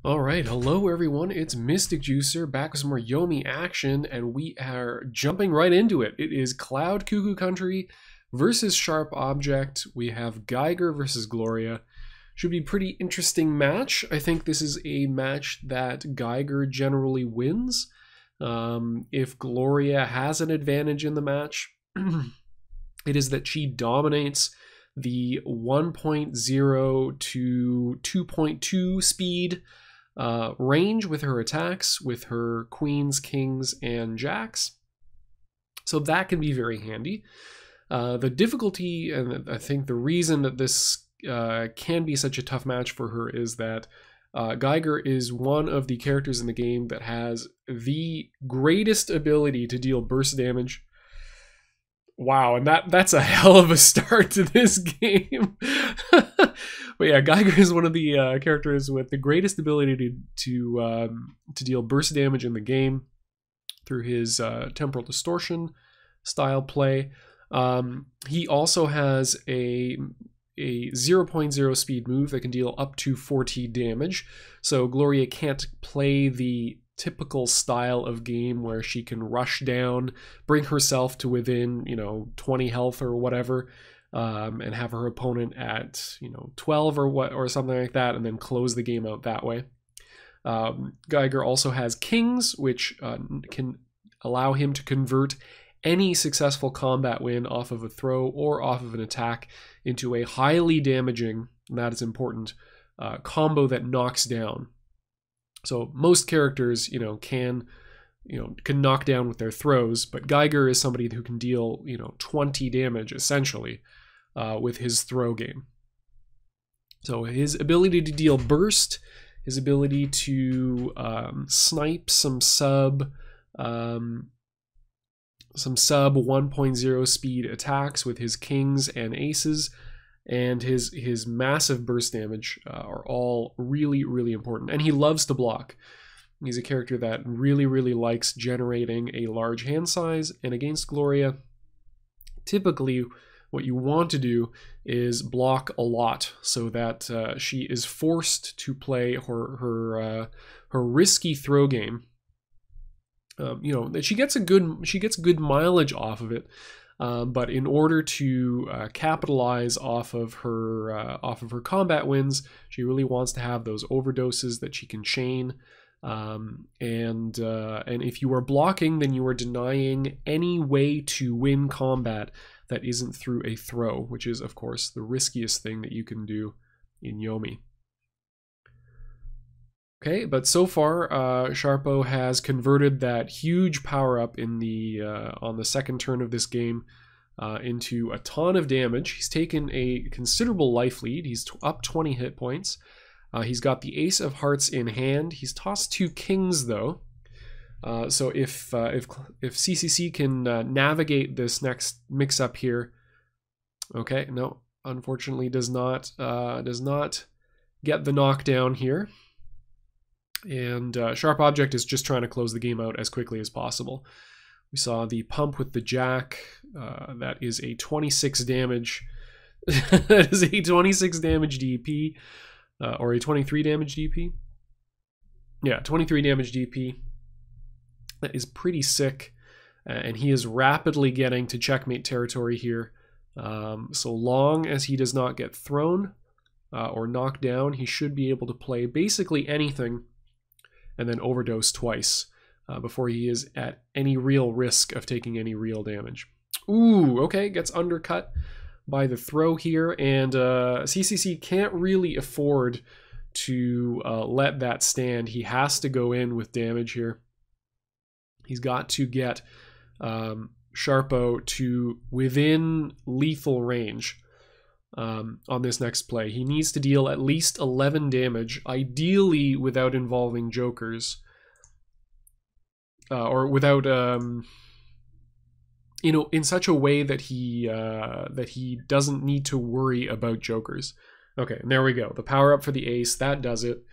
Alright, hello everyone, it's Mystic Juicer back with some more Yomi action, and we are jumping right into it. It is CloudCuckooCountry versus sharpobject. We have Geiger versus Gloria. Should be a pretty interesting match. I think this is a match that Geiger generally wins. If Gloria has an advantage in the match, it is that she dominates the 1.0 to 2.2 speed range with her attacks, with her queens, kings, and jacks. So that can be very handy. The difficulty, and I think the reason that this can be such a tough match for her, is that Geiger is one of the characters in the game that has the greatest ability to deal burst damage. Wow, and that's a hell of a start to this game. But yeah, Geiger is one of the characters with the greatest ability to deal burst damage in the game through his temporal distortion style play. He also has a 0.0 speed move that can deal up to 40 damage. So Gloria can't play the typical style of game where she can rush down, bring herself to within 20 health or whatever, and have her opponent at 12 or something like that, and then close the game out that way. Geiger also has kings, which can allow him to convert any successful combat win off of a throw or off of an attack into a highly damaging, and that is important, combo that knocks down. So most characters, can knock down with their throws, but Geiger is somebody who can deal, 20 damage essentially with his throw game. So his ability to deal burst, his ability to snipe some sub 1.0 speed attacks with his kings and aces, and his massive burst damage are all really, really important. And he loves to block. He's a character that really, really likes generating a large hand size, and against Gloria, typically what you want to do is block a lot so that she is forced to play her risky throw game. That she gets good mileage off of it. But in order to capitalize off of her combat wins, she really wants to have those overdoses that she can chain. And if you are blocking, then you are denying any way to win combat that isn't through a throw, which is, of course, the riskiest thing that you can do in Yomi. Okay, but so far, Sharpo has converted that huge power-up in the on the second turn of this game into a ton of damage. He's taken a considerable life lead. He's up 20 hit points. He's got the Ace of Hearts in hand. He's tossed 2 kings, though. So if CCC can navigate this next mix-up here, okay, no, unfortunately does not get the knockdown here. And sharpobject is just trying to close the game out as quickly as possible. We saw the pump with the jack. That is a 26 damage. That is a 26 damage DP, or a 23 damage DP. Yeah, 23 damage DP. That is pretty sick, and he is rapidly getting to checkmate territory here. So long as he does not get thrown or knocked down, he should be able to play basically anything and then overdose twice before he is at any real risk of taking any real damage. Ooh, okay, gets undercut by the throw here, and CCC can't really afford to let that stand. He has to go in with damage here. He's got to get Sharpo to within lethal range on this next play. He needs to deal at least 11 damage, ideally without involving jokers, or without in such a way that he doesn't need to worry about jokers. Okay, and there we go. The power up for the ace, that does it.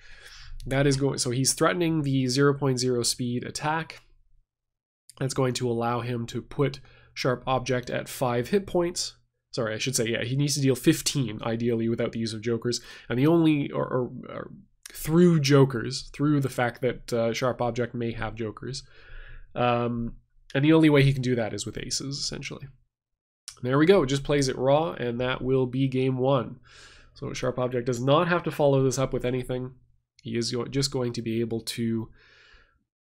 That is going. So he's threatening the 0.0 speed attack. That's going to allow him to put sharpobject at 5 hit points. Sorry, I should say, yeah, he needs to deal 15, ideally, without the use of jokers. And the only, or through jokers, through the fact that Sharp Object may have jokers. And the only way he can do that is with aces, essentially. There we go, just plays it raw, and that will be game one. So Sharp Object does not have to follow this up with anything. He is just going to be able to...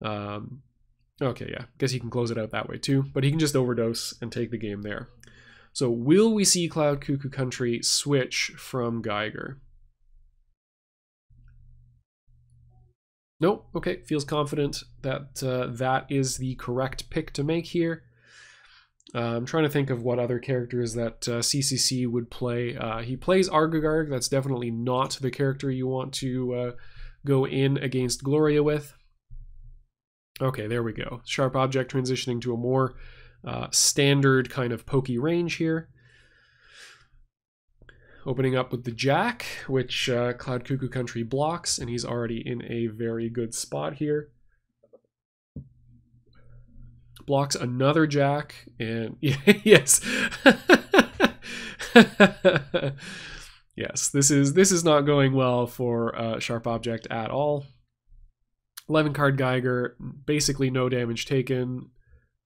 okay, yeah, guess he can close it out that way too, but he can just overdose and take the game there. So will we see CloudCuckooCountry switch from Geiger? Nope, okay, feels confident that that is the correct pick to make here. I'm trying to think of what other characters that CCC would play. He plays Argagarg. That's definitely not the character you want to go in against Gloria with. Okay, there we go. Sharp Object transitioning to a more standard kind of pokey range here. Opening up with the Jack, which CloudCuckooCountry blocks, and he's already in a very good spot here. Blocks another Jack, and yes. Yes, this is not going well for Sharp Object at all. 11 card Geiger, basically no damage taken,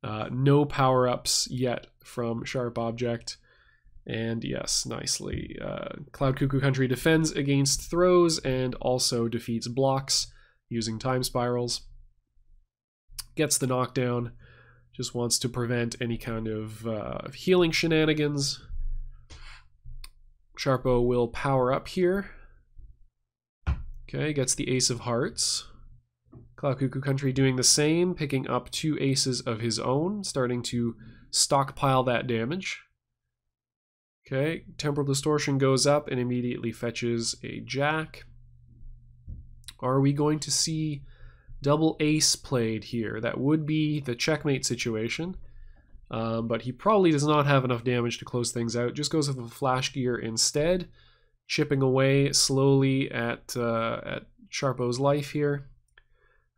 no power-ups yet from Sharp Object, and yes, nicely. CloudCuckooCountry defends against throws and also defeats blocks using time spirals. Gets the knockdown. Just wants to prevent any kind of healing shenanigans. Sharpo will power up here. Okay, gets the Ace of Hearts. CloudCuckooCountry doing the same, picking up 2 aces of his own, starting to stockpile that damage. Okay, Temporal Distortion goes up and immediately fetches a Jack. Are we going to see double ace played here? That would be the checkmate situation, but he probably does not have enough damage to close things out. Just goes with the Flash Gear instead, chipping away slowly at Sharpo's life here.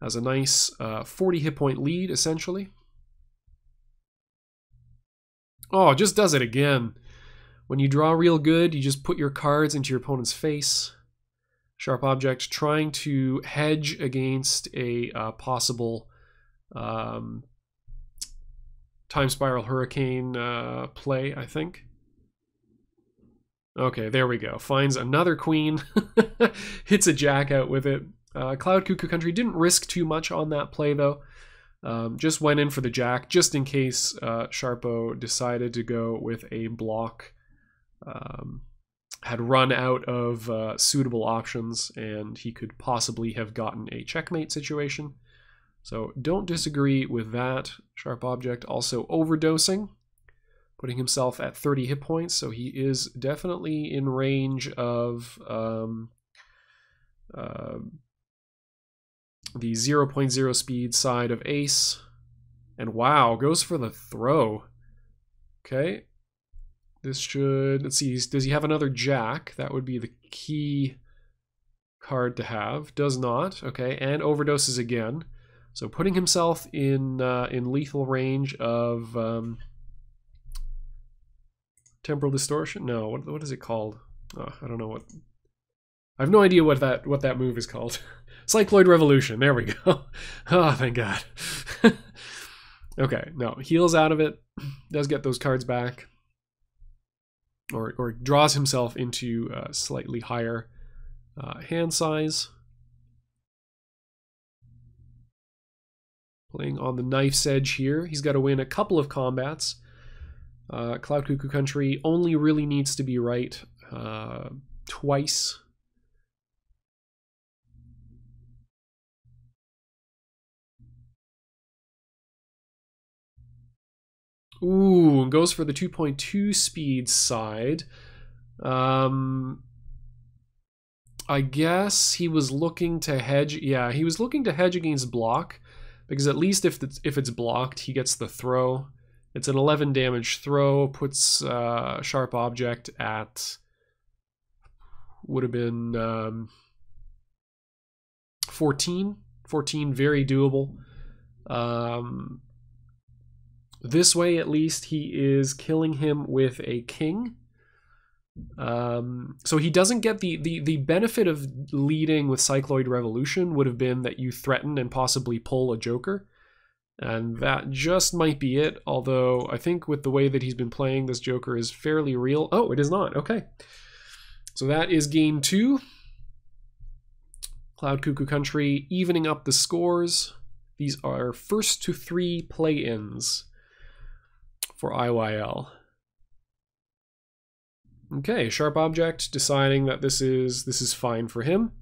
Has a nice 40 hit point lead, essentially. Oh, just does it again. When you draw real good, you just put your cards into your opponent's face. Sharp Object trying to hedge against a possible Time Spiral Hurricane play, I think. Okay, there we go. Finds another queen, hits a Jack out with it. CloudCuckooCountry didn't risk too much on that play, though. Just went in for the Jack, just in case Sharpo decided to go with a block. Had run out of suitable options, and he could possibly have gotten a checkmate situation. So don't disagree with that. Sharp Object also overdosing, putting himself at 30 hit points, so he is definitely in range of the 0.0 speed side of ace. And wow, goes for the throw. Okay. This should, let's see, does he have another Jack? That would be the key card to have. Does not. Okay, and overdoses again. So putting himself in lethal range of Temporal Distortion? No, what is it called? Oh, I don't know what. I have no idea what that move is called. Cycloid Revolution. There we go. Oh, thank God. Okay, no, heals out of it. Does get those cards back. Or draws himself into a slightly higher hand size. Playing on the knife's edge here. He's got to win a couple of combats. CloudCuckooCountry only really needs to be right twice. Ooh, goes for the 2.2 speed side. I guess he was looking to hedge. Yeah, he was looking to hedge against block, because at least if it's blocked, he gets the throw. It's an 11 damage throw, puts Sharp Object at, would have been 14. 14, very doable. This way, at least, he is killing him with a king. So he doesn't get the benefit of leading with Cycloid Revolution would have been that you threaten and possibly pull a Joker. And that just might be it, although I think with the way that he's been playing, this Joker is fairly real. Oh, it is not. Okay. So that is game 2. CloudCuckooCountry evening up the scores. These are first to 3 play-ins for IYL. Okay, sharpobject deciding that this is fine for him.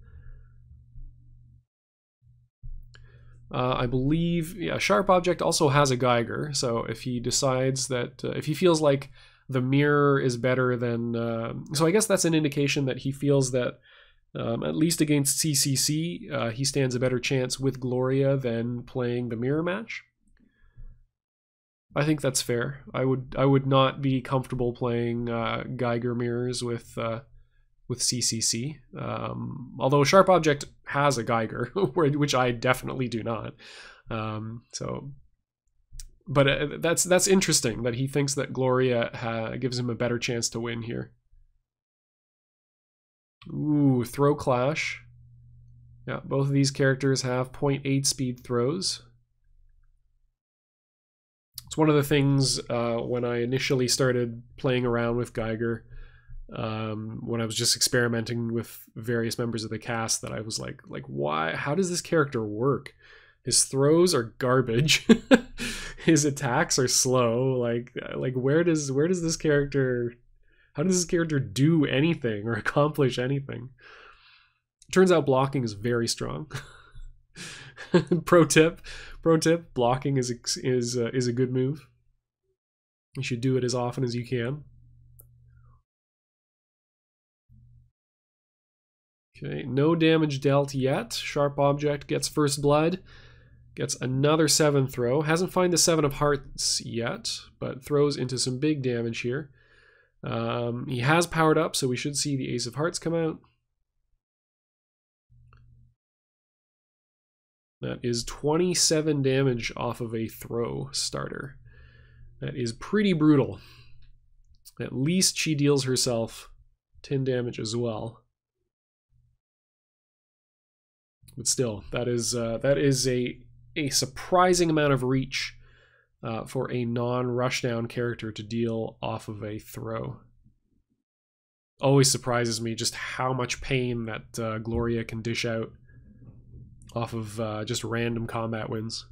I believe, yeah, sharpobject also has a Geiger, so if he decides that, if he feels like the mirror is better than, so I guess that's an indication that he feels that at least against CCC, he stands a better chance with Gloria than playing the mirror match. I think that's fair. I would not be comfortable playing Geiger mirrors with CCC. Although sharpobject has a Geiger, which I definitely do not. But that's interesting that he thinks that Gloria gives him a better chance to win here. Ooh, throw clash. Yeah, both of these characters have 0.8 speed throws. It's one of the things when I initially started playing around with Geiger, when I was just experimenting with various members of the cast, that I was like, why? How does this character work? His throws are garbage. His attacks are slow. Like where does this character? How does this character do anything or accomplish anything? Turns out blocking is very strong. Pro tip, blocking is a good move. You should do it as often as you can. Okay, no damage dealt yet. Sharpobject gets first blood, gets another 7 throw. Hasn't found the 7 of hearts yet, but throws into some big damage here. He has powered up, so we should see the Ace of Hearts come out. That is 27 damage off of a throw starter. That is pretty brutal. At least she deals herself 10 damage as well. But still, that is a surprising amount of reach for a non-rushdown character to deal off of a throw. Always surprises me just how much pain that Gloria can dish out off of just random combat wins.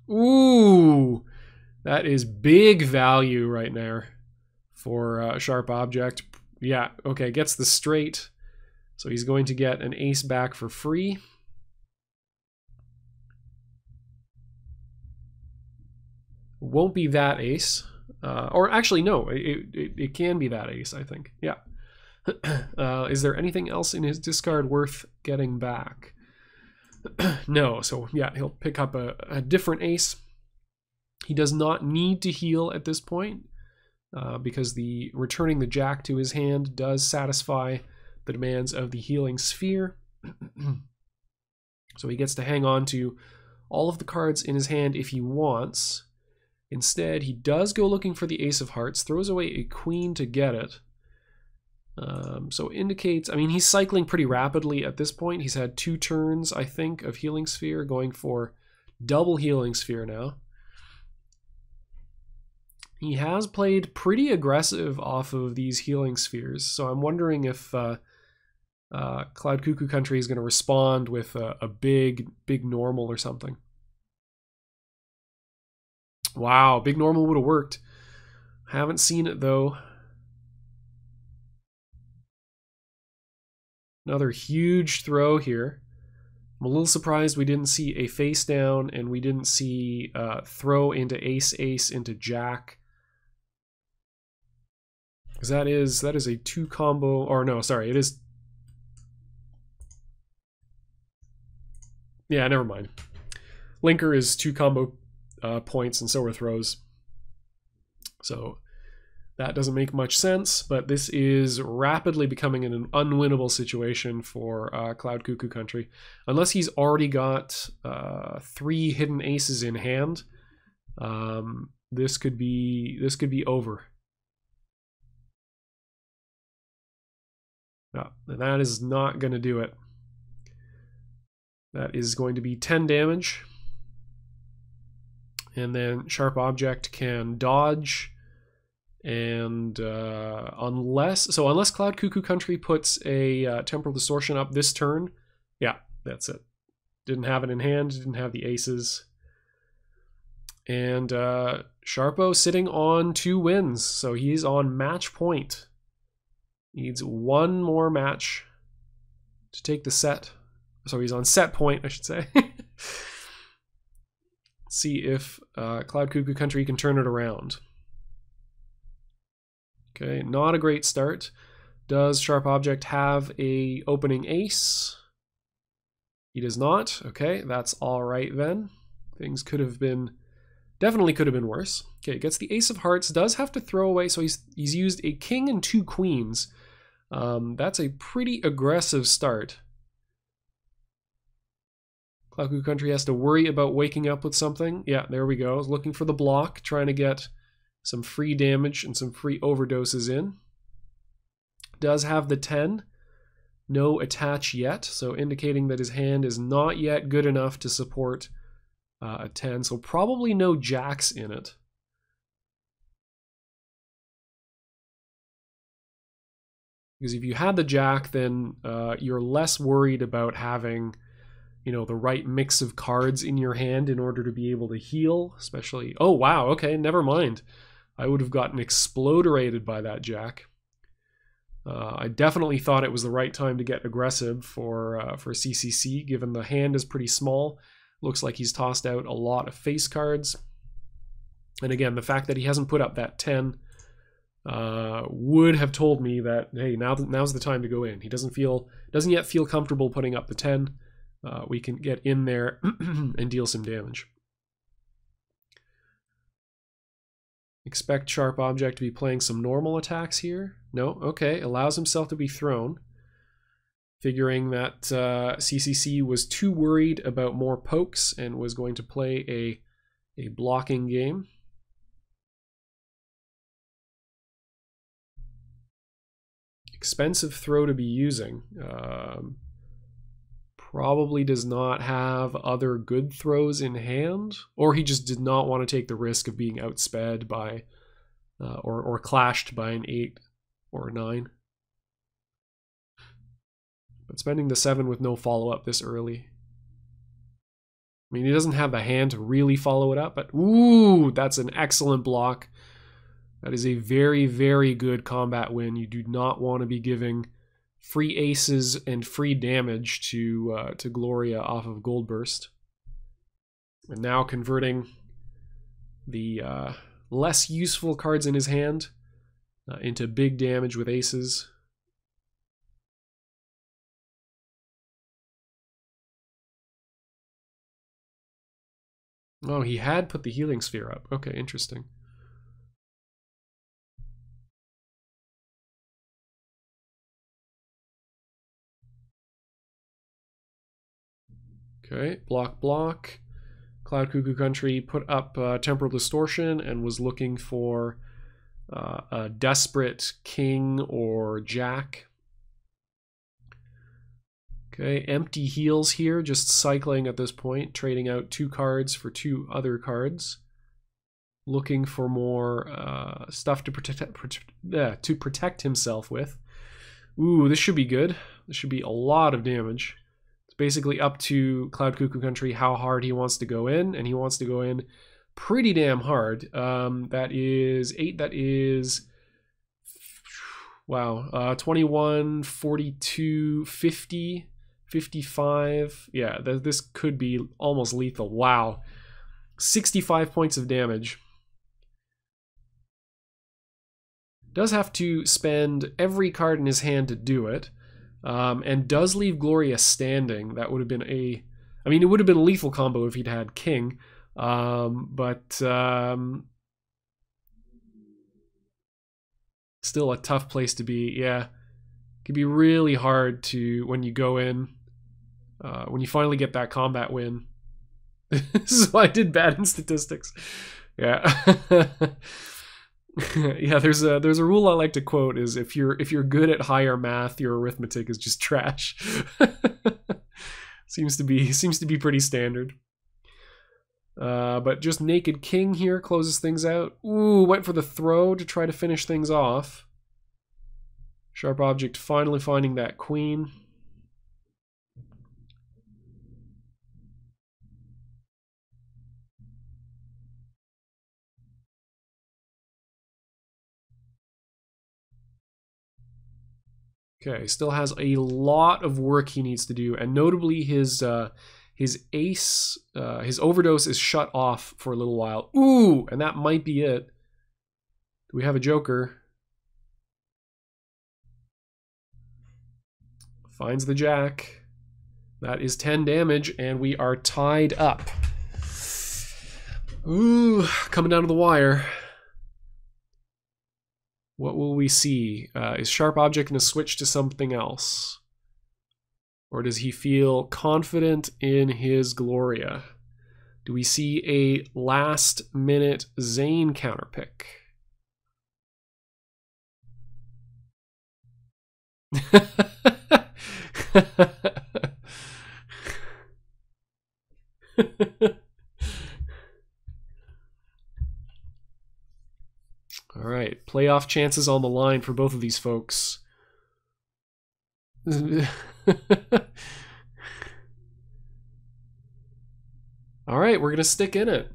Ooh, that is big value right there for sharpobject. Yeah, okay, gets the straight. So he's going to get an ace back for free. Won't be that ace. Or actually, no, it can be that ace, I think. Yeah. Is there anything else in his discard worth getting back? No, so yeah, he'll pick up a different ace. He does not need to heal at this point because returning the jack to his hand does satisfy the demands of the healing sphere. So he gets to hang on to all of the cards in his hand if he wants. Instead, he does go looking for the Ace of Hearts, throws away a queen to get it. So indicates, I mean, he's cycling pretty rapidly at this point. He's had 2 turns, I think, of Healing Sphere, going for double Healing Sphere now. He has played pretty aggressive off of these Healing Spheres, so I'm wondering if CloudCuckooCountry is going to respond with a big normal or something. Wow, big normal would have worked. Haven't seen it though. Another huge throw here. I'm a little surprised we didn't see a face down and we didn't see throw into ace into jack. Because that is a 2 combo, or no, sorry, it is. Yeah, never mind. Linker is 2 combo points and so are throws. So that doesn't make much sense, but this is rapidly becoming an unwinnable situation for CloudCuckooCountry. Unless he's already got 3 hidden aces in hand, this could be over. No, and that is not going to do it. That is going to be 10 damage. And then Sharp Object can dodge. And unless CloudCuckooCountry puts a Temporal Distortion up this turn, yeah, that's it. Didn't have it in hand, didn't have the aces. And Sharpo sitting on 2 wins, so he's on match point. Needs one more match to take the set. So he's on set point, I should say. See if CloudCuckooCountry can turn it around. Okay, not a great start. Does Sharp Object have a opening ace? He does not. Okay, that's all right then. Things could have been, definitely could have been worse. Okay, gets the ace of hearts, does have to throw away, so he's used a king and 2 queens. That's a pretty aggressive start. CloudCuckooCountry has to worry about waking up with something. Yeah, there we go. Looking for the block, trying to get some free damage and some free overdoses in. Does have the 10. No attach yet, so indicating that his hand is not yet good enough to support a 10, so probably no jacks in it. Because if you had the jack, then you're less worried about having, you know, the right mix of cards in your hand in order to be able to heal, especially... Oh, wow, okay, never mind. I would have gotten exploderated by that jack. I definitely thought it was the right time to get aggressive for CCC, given the hand is pretty small. Looks like he's tossed out a lot of face cards. And again, the fact that he hasn't put up that 10 would have told me that, hey, now's the time to go in. He doesn't yet feel comfortable putting up the 10. We can get in there and deal some damage. Expect Sharp Object to be playing some normal attacks here. No, okay, allows himself to be thrown. Figuring that CCC was too worried about more pokes and was going to play a blocking game. Expensive throw to be using. Probably does not have other good throws in hand, or he just did not want to take the risk of being outsped by or clashed by an 8 or a 9. But spending the 7 with no follow-up this early. I mean, he doesn't have the hand to really follow it up, but ooh, that's an excellent block. That is a very, very good combat win. You do not want to be giving free aces and free damage to Gloria off of Gold Burst. And now converting the less useful cards in his hand into big damage with aces. Oh, he had put the healing sphere up. Okay, interesting. Okay, block. CloudCuckooCountry put up Temporal Distortion and was looking for a desperate king or jack. Okay, empty heals here, just cycling at this point, trading out 2 cards for 2 other cards. Looking for more stuff to protect himself with. Ooh, this should be good. This should be a lot of damage. It's basically up to CloudCuckooCountry how hard he wants to go in, and he wants to go in pretty damn hard. That is 8, that is... Wow, 21, 42, 50, 55. Yeah, this could be almost lethal. Wow. 65 points of damage. Does have to spend every card in his hand to do it. And does leave Gloria standing. That would have been a... I mean, it would have been a lethal combo if he'd had King. Still a tough place to be. Yeah. It can be really hard to, when you go in, when you finally get that combat win. This is why I did bad in statistics. Yeah. Yeah, there's a rule I like to quote is if you're good at higher math, your arithmetic is just trash. seems to be pretty standard. But just naked king here closes things out. Ooh, went for the throw to try to finish things off. Sharp object finally finding that queen. Okay, still has a lot of work he needs to do, and notably his ace, his overdose is shut off for a little while. Ooh, and that might be it. Do we have a joker? Finds the jack. That is 10 damage, and we are tied up. Ooh, coming down to the wire. What will we see? Is Sharp Object going to switch to something else? Or does he feel confident in his Gloria? Do we see a last-minute Zane counterpick? All right, playoff chances on the line for both of these folks. All right, we're gonna stick in it.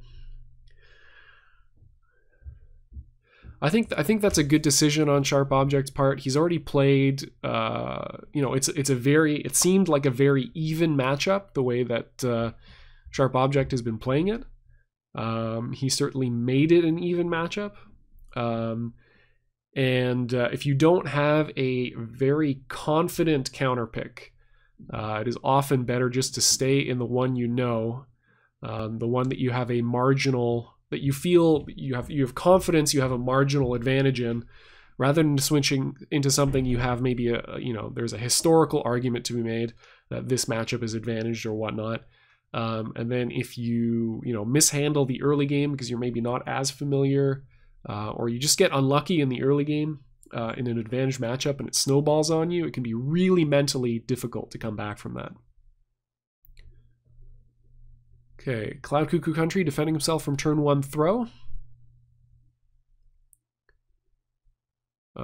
I think that's a good decision on Sharp Object's part. He's already played. You know, it seemed like a very even matchup the way that Sharp Object has been playing it. He certainly made it an even matchup. If you don't have a very confident counterpick, it is often better just to stay in the one you know, the one that you have a marginal, that you feel you have confidence you have a marginal advantage in, rather than switching into something you have maybe there's a historical argument to be made that this matchup is advantaged or whatnot. And then if you mishandle the early game because you're maybe not as familiar, or you just get unlucky in the early game in an advantage matchup and it snowballs on you, it can be really mentally difficult to come back from that. Okay, CloudCuckooCountry defending himself from turn 1 throw.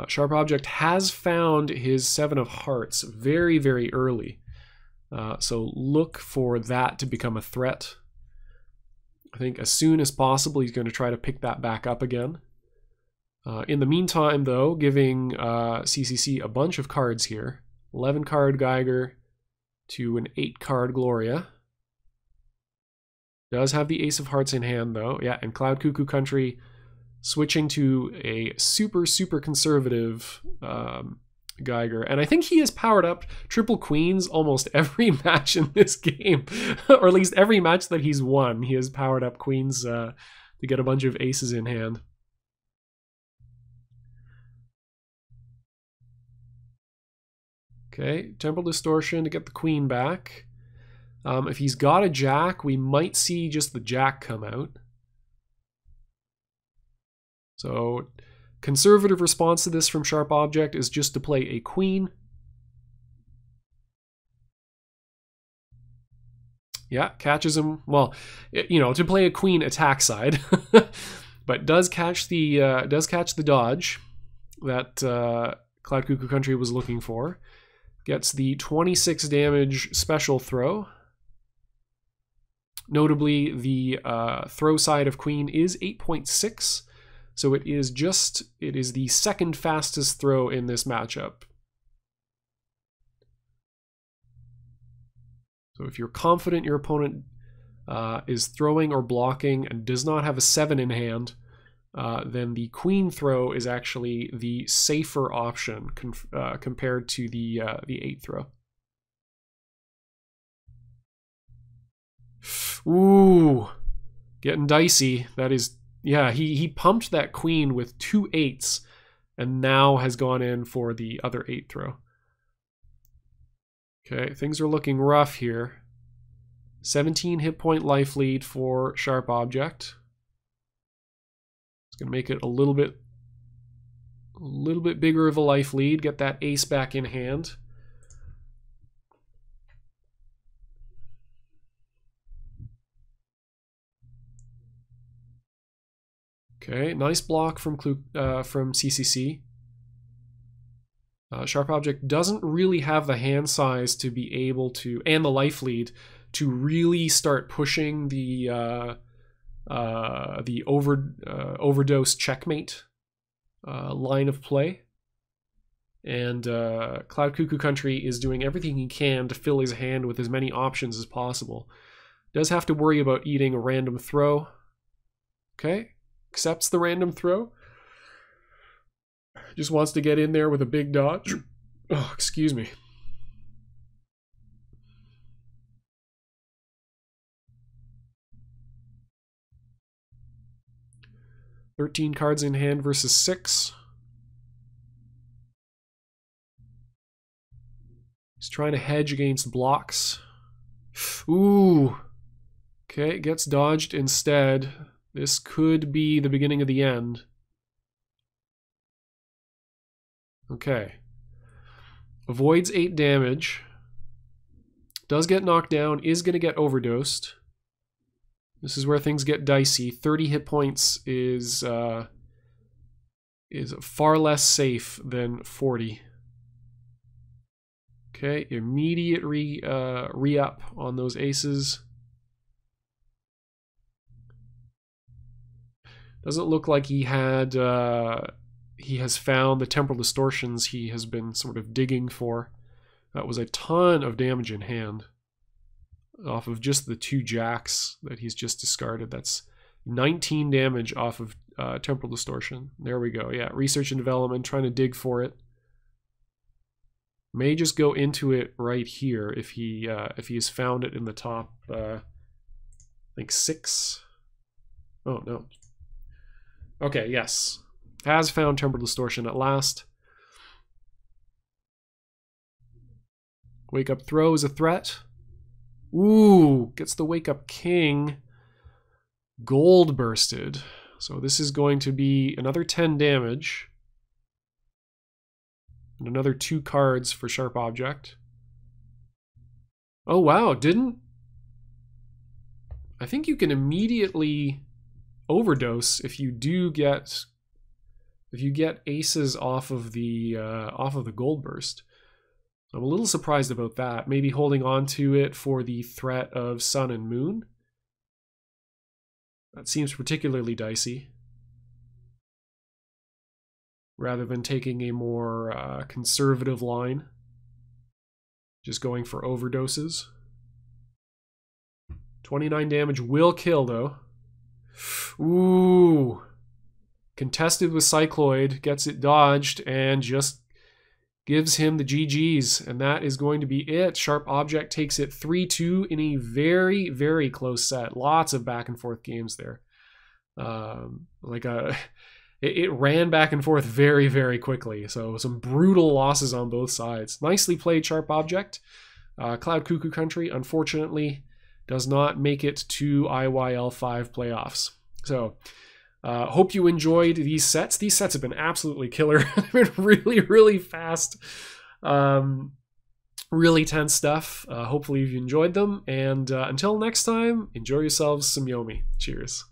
Sharp Object has found his 7 of hearts very, very early. So look for that to become a threat. I think as soon as possible he's going to try to pick that back up again. In the meantime, though, giving CCC a bunch of cards here. 11 card Geiger to an 8 card Gloria. Does have the Ace of Hearts in hand, though. Yeah, and CloudCuckooCountry switching to a super, super conservative Geiger. And I think he has powered up triple queens almost every match in this game. Or at least every match that he's won, he has powered up queens to get a bunch of aces in hand. Okay, Temporal Distortion to get the queen back. If he's got a jack, we might see just the jack come out. So, conservative response to this from Sharp Object is just to play a queen. Yeah, catches him. Well, to play a queen attack side, but does catch the dodge that CloudCuckooCountry was looking for. Gets the 26 damage special throw. Notably, the throw side of queen is 8.6, so it is the second fastest throw in this matchup. So if you're confident your opponent is throwing or blocking and does not have a 7 in hand, then the queen throw is actually the safer option compared to the 8 throw. Ooh, getting dicey. That is, yeah, he pumped that queen with 2 8s and now has gone in for the other 8 throw. Okay, things are looking rough here. 17 hit point life lead for Sharp Object. It's going to make it a little bit bigger of a life lead. Get that ace back in hand. Okay, nice block from CCC. Sharp Object doesn't really have the hand size to be able to, and the life lead, to really start pushing the overdose checkmate line of play. And CloudCuckooCountry is doing everything he can to fill his hand with as many options as possible. Does have to worry about eating a random throw. Okay, accepts the random throw. Just wants to get in there with a big dodge. Oh, excuse me. $13 cards in hand versus 6. He's trying to hedge against blocks. Ooh. Okay, gets dodged instead. This could be the beginning of the end. Okay. Avoids 8 damage. Does get knocked down, is going to get overdosed. This is where things get dicey. 30 hit points is far less safe than 40. Okay, immediate re-up on those aces. Doesn't look like he had... he has found the temporal distortions he has been sort of digging for. That was a ton of damage in hand off of just the 2 jacks that he's just discarded. That's 19 damage off of temporal distortion. There we go. Yeah, research and development, trying to dig for it. May just go into it right here if he has found it in the top, I think 6. Oh, no. Okay, yes. Has found temporal distortion at last. Wake up throw is a threat. Ooh, gets the wake up king. Gold bursted. So this is going to be another 10 damage. And another 2 cards for Sharp Object. Oh wow, didn't... I think you can immediately overdose if you do get... if you get aces off of the gold burst. I'm a little surprised about that. Maybe holding on to it for the threat of sun and moon. That seems particularly dicey. Rather than taking a more conservative line. Just going for overdoses. 29 damage will kill though. Ooh. Contested with Cycloid, gets it dodged, and just gives him the GGs. And that is going to be it. Sharp Object takes it 3-2 in a very, very close set. Lots of back and forth games there. It ran back and forth very, very quickly. So some brutal losses on both sides. Nicely played, Sharp Object. CloudCuckooCountry, unfortunately, does not make it to IYL5 playoffs. So... hope you enjoyed these sets. These sets have been absolutely killer. They've been really, really fast. Really tense stuff. Hopefully you enjoyed them. And until next time, enjoy yourselves some Yomi. Cheers.